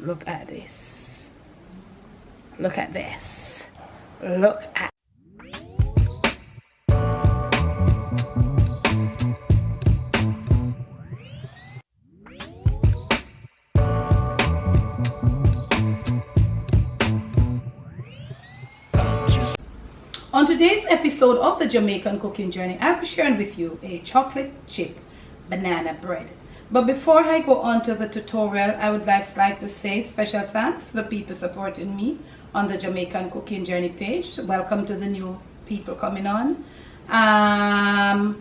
Look at this. Look at this. Look at. On today's episode of the Jamaican Cooking Journey, I'll be sharing with you a chocolate chip banana bread. But before I go on to the tutorial, I would like to say special thanks to the people supporting me on the Jamaican Cooking Journey page. Welcome to the new people coming on. A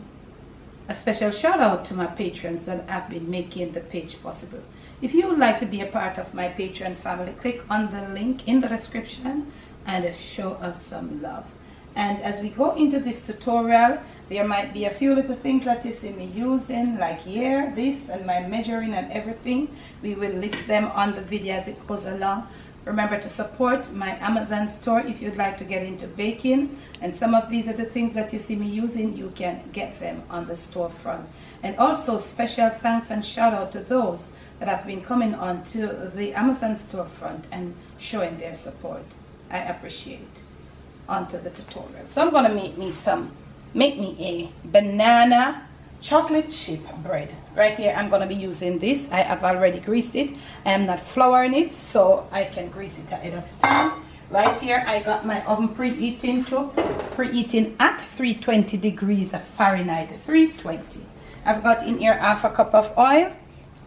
special shout out to my patrons that have been making the page possible. If you would like to be a part of my Patreon family, click on the link in the description and show us some love. And as we go into this tutorial, there might be a few little things that you see me using, like here, this, and my measuring and everything. We will list them on the video as it goes along. Remember to support my Amazon store if you'd like to get into baking. And some of these are the things that you see me using. You can get them on the storefront. And also special thanks and shout out to those that have been coming on to the Amazon storefront and showing their support. I appreciate it. Onto the tutorial. So I'm gonna make me a banana chocolate chip bread. Right here I'm gonna be using this. I have already greased it. I am not flouring it, so I can grease it ahead of time. Right here I got my oven preheating at 320 degrees Fahrenheit. 320. I've got in here half a cup of oil,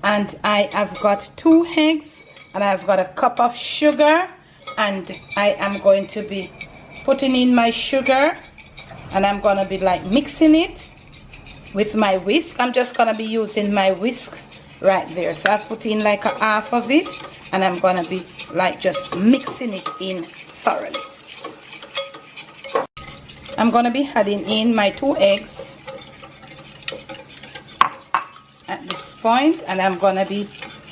and I have got 2 eggs, and I've got a cup of sugar, and I am going to be putting in my sugar, and I'm gonna be like mixing it with my whisk. I'm just gonna be using my whisk right there. So I've put in like a half of it, and I'm gonna be like just mixing it in thoroughly. I'm gonna be adding in my 2 eggs at this point, and I'm gonna be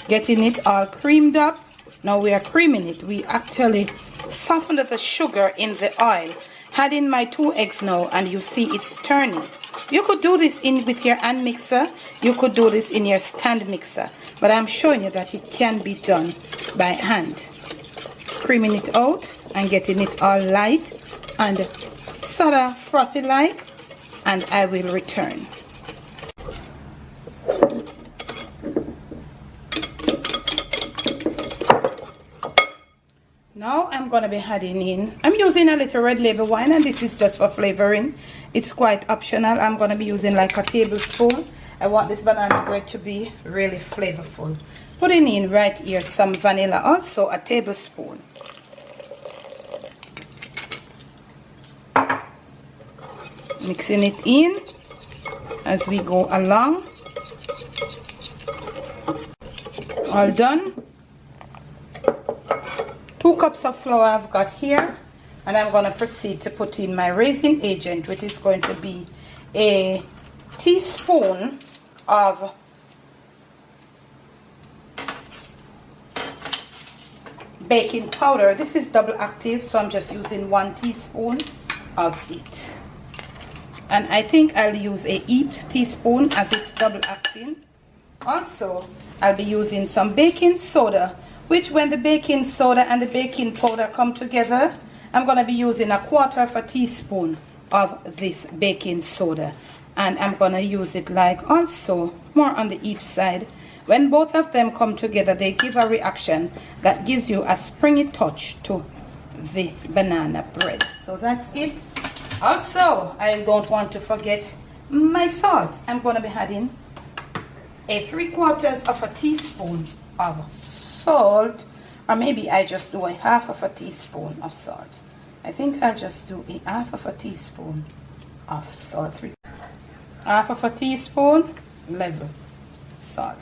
getting it all creamed up. Now we are creaming it. We actually softened the sugar in the oil. Add in my 2 eggs now, and you see it's turning. You could do this with your hand mixer. You could do this in your stand mixer. But I'm showing you that it can be done by hand. Creaming it out and getting it all light and sort of frothy like. And I will return. Now I'm going to be adding in, I'm using a little red label wine, and this is just for flavoring. It's quite optional. I'm going to be using like a tablespoon. I want this banana bread to be really flavorful. Putting in right here some vanilla, also a tablespoon. Mixing it in as we go along. All done. 2 cups of flour I've got here, and I'm going to proceed to put in my raising agent, which is going to be a teaspoon of baking powder. This is double active, so I'm just using 1 teaspoon of it. And I think I'll use a heaped teaspoon as it's double acting. Also, I'll be using some baking soda, which when the baking soda and the baking powder come together, I'm going to be using 1/4 teaspoon of this baking soda. And I'm going to use it like also more on the each side. When both of them come together, they give a reaction that gives you a springy touch to the banana bread. So that's it. Also, I don't want to forget my salt. I'm going to be adding a 3/4 teaspoon of salt, or maybe I just do a 1/2 teaspoon of salt. I think I'll just do a 1/2 teaspoon of salt. 1/2 teaspoon level salt.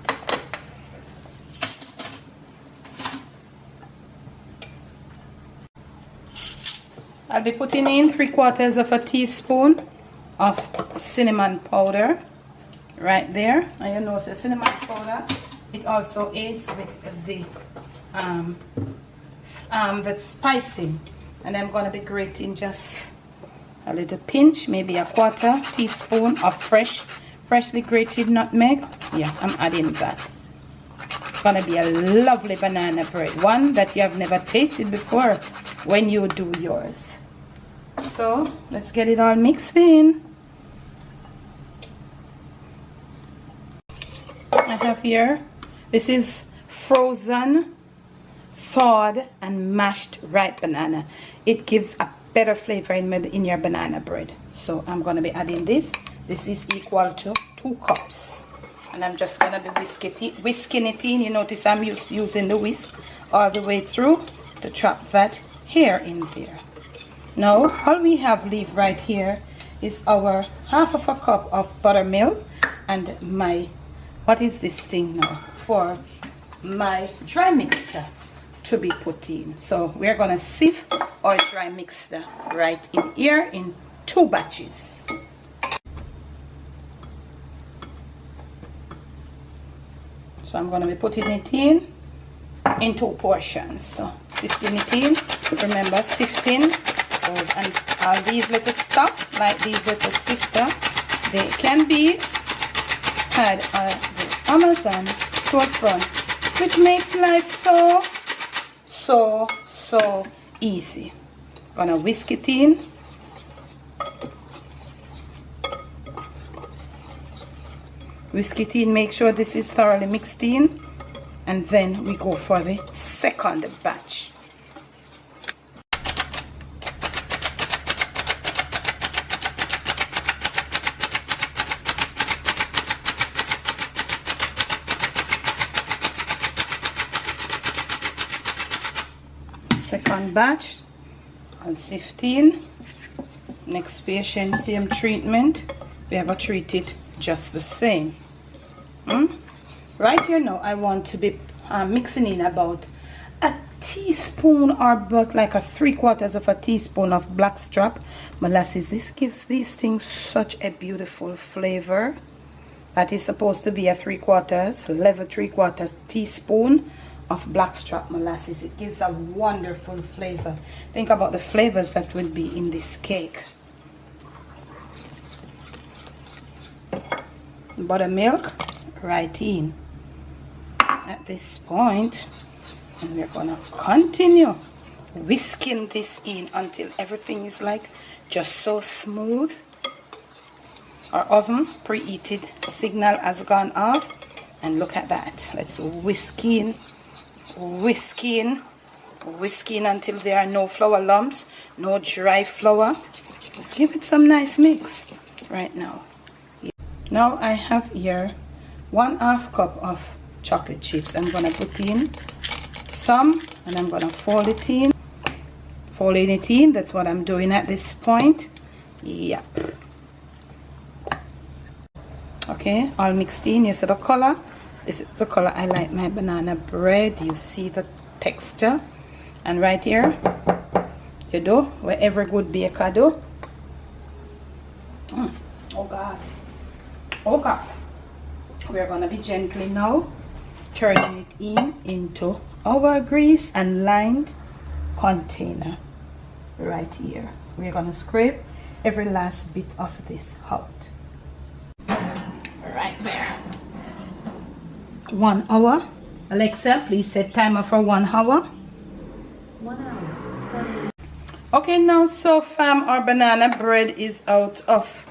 I'll be putting in 3/4 teaspoon of cinnamon powder right there. And you know, the cinnamon powder, it also aids with the spicing. And I'm going to be grating just a little pinch, maybe 1/4 teaspoon of freshly grated nutmeg. Yeah, I'm adding that. It's gonna be a lovely banana bread, one that you have never tasted before when you do yours. So let's get it all mixed in. I have here, this is frozen, thawed and mashed ripe banana. It gives a better flavor in your banana bread. So I'm going to be adding this. This is equal to 2 cups. And I'm just going to be whisking it in. You notice I'm using the whisk all the way through to trap that hair in there. Now, all we have leave right here is our 1/2 cup of buttermilk and my, what is this thing now? For my dry mixture to be put in. So we're going to sift our dry mixture right in here in 2 batches. So I'm going to be putting it in 2 portions. So sifting it in. Remember, sifting goes, and all these little stuff, like these little sifter, they can be had at the Amazon storefront, which makes life so easy. Gonna whisk it in. Whisk it in, make sure this is thoroughly mixed in, and then we go for the second batch. Second batch, I'll sift in. Next patient, same treatment. We have to treat it just the same. Right here now, I want to be mixing in about a teaspoon or about like a 3/4 of a teaspoon of blackstrap molasses. This gives these things such a beautiful flavor. That is supposed to be a 3/4 teaspoon of blackstrap molasses. It gives a wonderful flavor. Think about the flavors that will be in this cake. Buttermilk right in at this point, and we're gonna continue whisking this in until everything is like just so smooth. Our oven preheated signal has gone off, and look at that. Let's whisk in until there are no flour lumps, no dry flour. Let's give it some nice mix right now. Now I have here 1/2 cup of chocolate chips. I'm gonna put in some, and I'm gonna fold it in. Folding it in, that's what I'm doing at this point. Yep. Okay, all mixed in. You see the color? This is the color I like my banana bread. You see the texture. And right here, you do what every good baker do. Oh God. Oh God. We're gonna be gently now turning it into our grease and lined container right here. We're gonna scrape every last bit of this out. Right there. 1 hour. Alexa, please set timer for 1 hour. 1 hour. Starting. Okay, now so fam, our banana bread is out of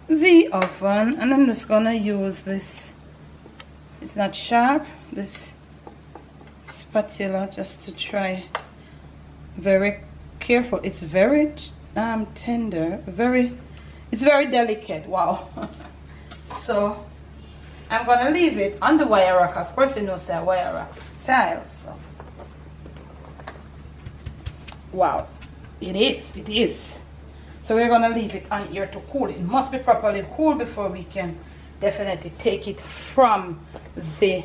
the oven, and I'm just gonna use this, it's not sharp, this spatula, just to try. Very careful. It's very tender, it's very delicate. Wow. So I'm gonna leave it on the wire rack. Of course, you know, say wire rack style. So wow, it is. So we're gonna leave it on here to cool. It must be properly cool before we can definitely take it from the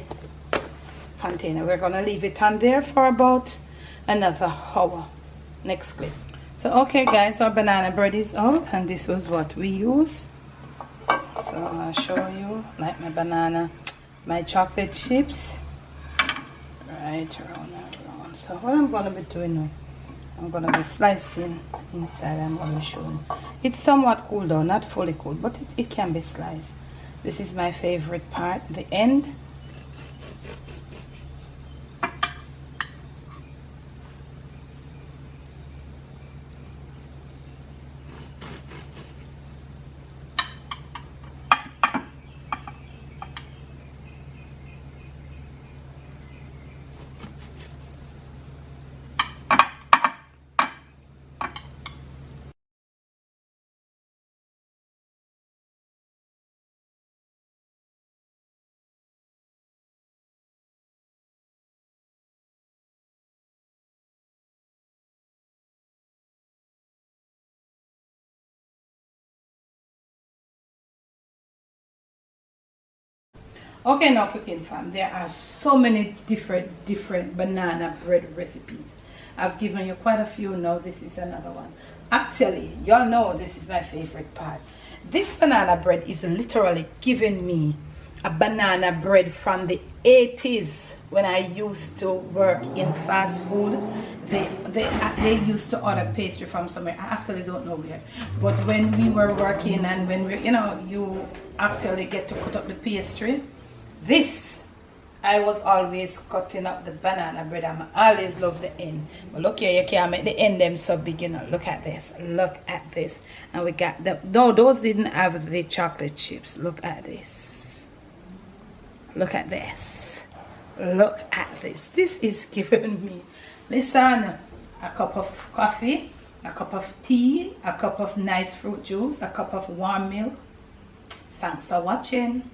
container. We're gonna leave it on there for about another hour. Next clip. So okay guys, our banana bread is out, and this was what we use. So I'll show you, like my banana, my chocolate chips, right around and around. So what I'm gonna be doing now, I'm gonna be slicing inside. I'm gonna be showing. It's somewhat cool though, not fully cool, but it can be sliced. This is my favorite part, the end. Okay, now cooking fam, there are so many different banana bread recipes. I've given you quite a few. Now this is another one. Actually, y'all know this is my favorite part. This banana bread is literally giving me a banana bread from the 80s when I used to work in fast food. They used to order pastry from somewhere. I actually don't know where, but when we were working and when we, you actually get to cut up the pastry. This, I was always cutting up the banana bread. I always love the end. But look here, you can't make the end them so big, Look at this. Look at this. And we got the, no, those didn't have the chocolate chips. Look at this. Look at this. Look at this. This is giving me, listen, a cup of coffee, a cup of tea, a cup of nice fruit juice, a cup of warm milk. Thanks for watching.